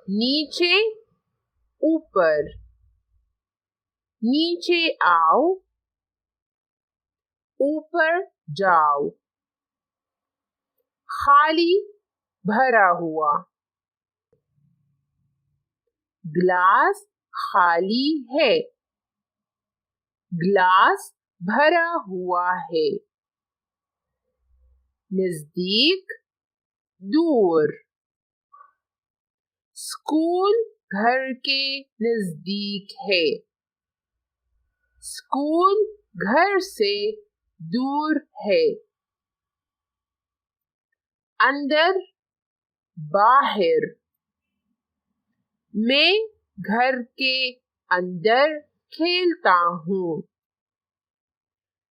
नीचे ऊपर, नीचे आओ, ऊपर जाओ। खाली भरा हुआ, ग्लास खाली है, ग्लास भरा हुआ है। नजदीक दूर, स्कूल घर के नजदीक है, स्कूल घर से दूर है। अंदर बाहर, मैं घर के अंदर खेलता हूँ,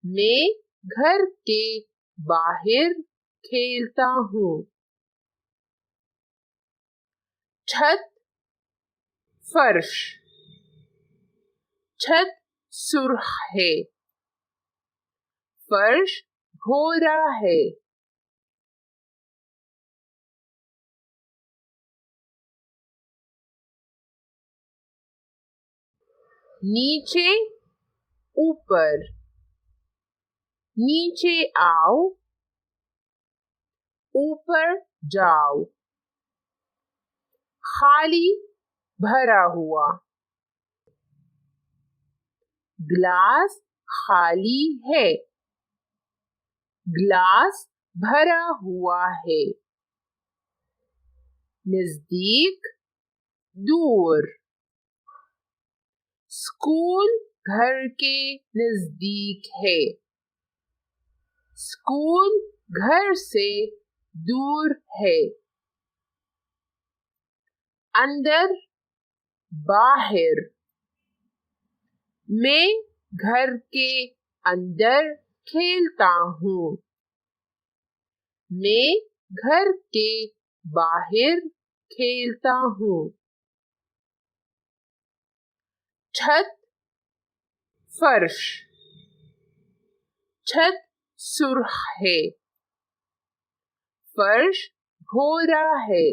मैं घर के बाहर खेलता हूँ। छत फर्श, छत सुर्ख है, फर्श भूरा है। नीचे ऊपर, नीचे आओ, ऊपर जाओ। खाली भरा हुआ, ग्लास खाली है, ग्लास भरा हुआ है। नजदीक दूर, स्कूल घर के नजदीक है, स्कूल घर से दूर है। अंदर बाहर, मैं घर के अंदर खेलता हूँ, मैं घर के बाहर खेलता हूँ। छत फर्श, छत सुर्ख है, फर्श भूरा है।